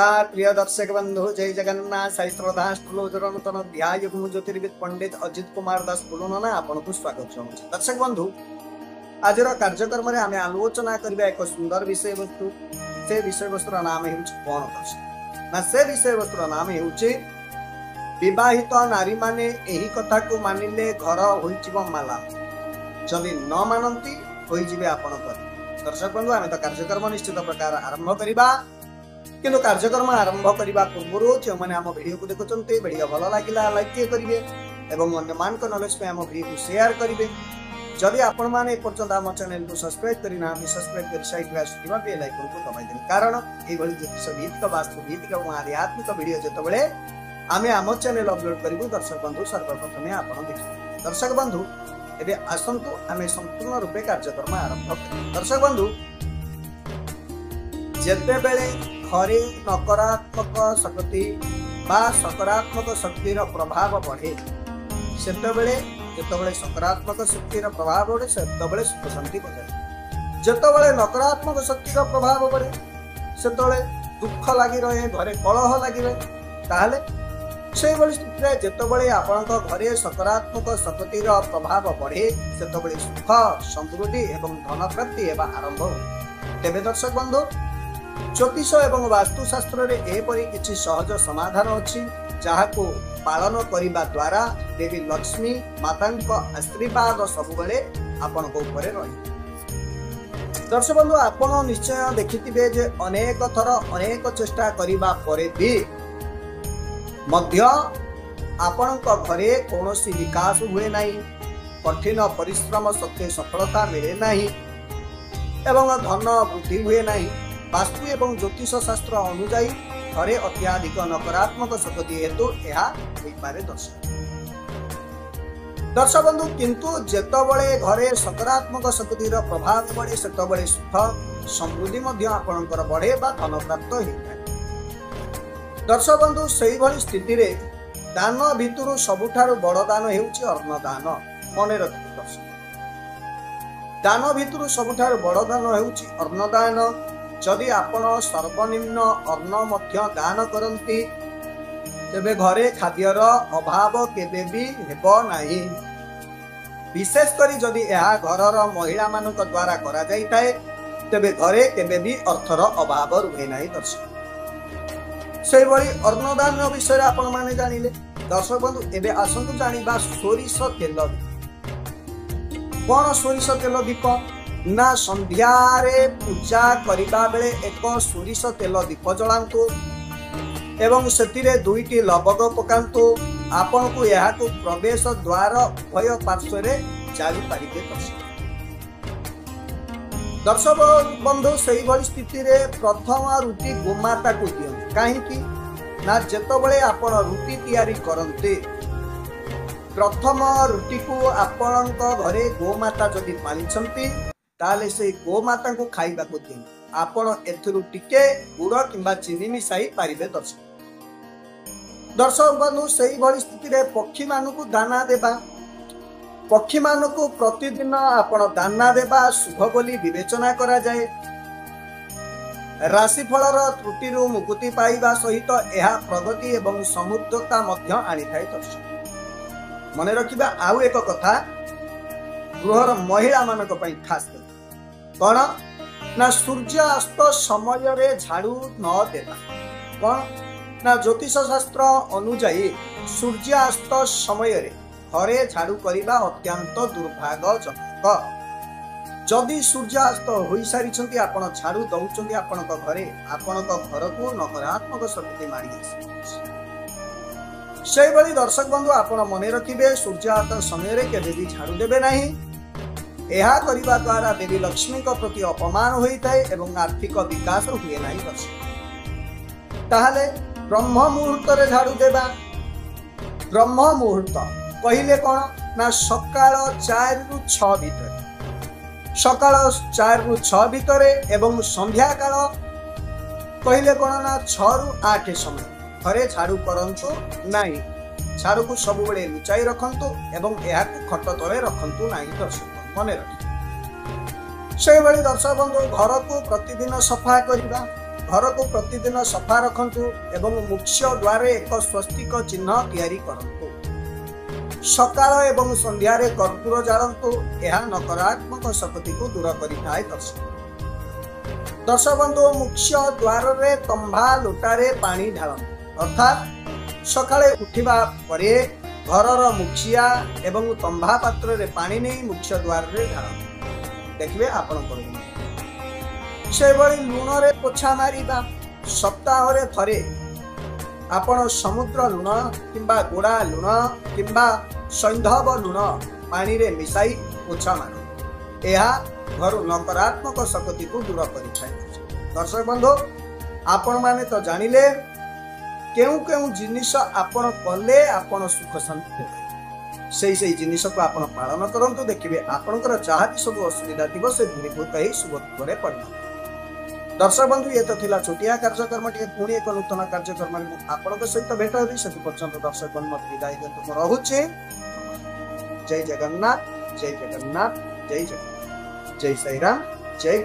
नमस्कार प्रिय दर्शक बंधु जय जगन्नाथ साई श्रद्धा नूतन अध्याय ज्योतिर्विद पंडित अजित कुमार दास बुलुना आपन को स्वागत चाहूँ। दर्शक बंधु आज कार्यक्रम में आम आलोचना करबा एक सुंदर विषय वस्तु से विषय वस्तुर नाम कौन ना से विषय वस्तुर नाम विवाहित नारी माने एही कथा को मानिले घर होइजिबो माला जदि न मानती होइजिबे आपनकर। दर्शक बंधु आम तो कार्यक्रम निश्चित प्रकार आरंभ करबा किंतु कार्यक्रम आरंभ करने पूर्व जो मैंने आम वीडियो को देखुंटे वीडियो भल लगे लाइक करेंगे और अन्य मान नॉलेज पे आम वीडियो को शेयर करेंगे। जदि आपण मैंने पर्यंत आम चैनल को सब्सक्राइब करना सब्सक्राइब कर साइड में आसुवा बेल आइकन को दबाई देनी कारण ये ज्योतिष भित्तिक वास्तु भित्तिक और आध्यात्मिक वीडियो जिते आम आम चैनल अपलोड करूँ दर्शक बंधु सर्वप्रथमे आप देखिए। दर्शक बंधु एवं आसतु आम संपूर्ण रूपे कार्यक्रम आरंभ कर। दर्शक बंधु जिते बेले घरे नकारात्मक शक्ति बा सकारात्मक शक्तिर प्रभाव बढ़े सेतबेले जितेबाला सकारात्मक शक्तिर प्रभाव बढ़े सेतबेले सुख शांति बजाए। जितेबाला नकारात्मक शक्तिर प्रभाव बढ़े सेतबेले दुख लगी रहे घरे कलह लगी रहे ताहले से स्थिति जितेबाला आपणक घरे सकारात्मक शक्तिर प्रभाव बढ़े सेतबेले सुख समृद्धि एवं धन प्राप्ति एवं आरंभ हो। तेबे दर्शक बंधु ज्योतिष एवं वास्तुशास्त्र एपरी किसी सहज समाधान अच्छी जहाँ को पालन करने द्वारा देवी लक्ष्मी माता आशीर्वाद सबुबले आपण ऊपर रही। दर्शक बंधु आपण निश्चय देखिथिबे जे अनेक थर अनेक चेष्टा करिबा परे भी मध्य आपणक घरे कौनसी विकास हुए नहीं, कठिन परिश्रम सत्वे सफलता मिले नहीं एवं धन वृद्धि हुए नहीं। वास्तु एवं ज्योतिष शास्त्र अनुजाई घरे अत्याधिक नकारात्मक शक्ति हेतु यह दर्शक बंधु किंतु जेतबळे घरे सकारात्मक शक्तिर प्रभाव बढ़े सेतबळे सुख समृद्धि मध्य आपणकर बढ़े बा धन प्राप्त होइଥାଏ। दर्शक बंधु सेही भली स्थिति रे दान भितरु सबुठारु बड़ दान हेउछि अन्नदान। मने रखिबे दर्शक दान भितरु सबुठारु बड़ दान हेउछि अन्नदान। जदि आपण सर्वनिम्न अन्न मध्य दान करती तेबे घरे खाद्यर अभाव केबे भी हेबो नाही। विशेष करी जदि यह घरर महिला मानक द्वारा करा जाइताए तेबे घरे केबे भी अर्थर अभाव रुहे नाही। दर्शक से भली अन्नदान विषय आपण माने जानिले। दर्शक बंधु एबे आसंतु जानिबा सोरिष तेल। कौन सोरिष तेल दीप ना संध्यारे पूजा करिबा बेले एक सोरिष तेल दीप जलांतु एवं सेतिरे दुईटी लवंग पकांतु आपन को यह को प्रवेश द्वार उभय पार्श्व रे जाली पारिबे। दर्शक बंधु सही भली स्थिति रे प्रथम रुटी गोमाता को दियंतु काहेकि ना जेतबेले आपण रुटी तैयारी करंते प्रथम रुटी को आपणक घरे गोमाता जदि पालिछंती ताले से गोमाता को खाइबा को दिन आपण एथुरु टिके गुड़ किंबा चीनी मिसाई पारिबे। दर्शक बंधु सही भली स्थिति रे पक्षी मानकु दाना देबा पक्षी मानकु प्रतिदिन आपण दाना देबा शुभ बोली विवेचना करा जाए। राशिफलर त्रुटिरु मुक्ति पाइबा सहित यह प्रगति एवं समृद्धता मध्य आनिथाय। दर्शक मने रखिबा आउ एक कथा गृहर महिला मानक पई खास कौन ना सूर्य अस्त समय रे झाड़ू न देता। कौन ना ज्योतिष शास्त्र अनुजाई सूर्य अस्त समय रे घरे झाड़ू करिबा अत्यंत दुर्भाग्यजनक। जदि सूर्य अस्त होई सारिछंती आपण झाड़ू दउछंती आपणक घरे आपणक घर को नकारात्मक शक्ति मारी आसी। सेही भली दर्शक बंधु आपण मने रखिबे सूर्य अस्त समय रे केबे भी झाड़ू देबे नाही। यह करने द्वारा देवी लक्ष्मी को प्रति अपमान होता है एवं आर्थिक विकास हुए नहीं। ताहले ब्रह्म मुहूर्त रे झाड़ू देबा। ब्रह्म मुहूर्त पहले कौन ना सकाळ 4 रु 6 भितर सकाळ 4 रु 6 भितर एवं संध्या काल पहले कौन ना 6 रु 8 समय घरे झाड़ू करंतु नहीं। झाड़ू को सब बेले लुचाई रखंतु एवं यह खट तले रखंतु नहीं। दर्शक मने रखी से भली दर्शक बंधु घर को प्रतिदिन सफा करबा घर को प्रतिदिन सफा रखंतु एवं मुख्य द्वार एक स्वस्तिक चिन्ह तैयारी करंतु। सकाळ एवं संध्यार कर्पूर जालंतु, यह नकारात्मक शक्ति को दूर करिଥାଏ। दर्शक बंधु, मुख्य द्वार रे तंभा लोटारे पानी ढालंतु, अर्थात सकाळे उठिबा परे घरर मुखिया एवं तंभा पात्र रे पानी नहीं मुख्य द्वार रे ढालंतु। देखिए आपण से लुण रे पोछा मारिबा, सप्ताह रे थरे आपण समुद्र लुण किंबा गोड़ा लुण किंबा सैंधव लुण पानी रे मिसाई पोछा मार, यह घर नकारात्मक शक्ति को दूर करिଥାଏ। दर्शक बंधु, आपण माने तो जानिले केउ केउ जिनिस आपण कले आपण सुख शांति से जिनिस को आपण पालन करंतु। देखिए आपणकर जहाँ भी सब असुविधा थी से दूरीभूत ही शुभ करे परिणत। दर्शक बंधु, ये तो थिला छोटिया कार्यक्रम टे, पुणी एक नूतन कार्यक्रम आपन सहित भेट होगी। से पर्यंत दर्शक बंधु विदाय दिंतु रहुचे। जय जगन्नाथ, जय जगन्नाथ, जय जगन्नाथ, जय साईराम, जय।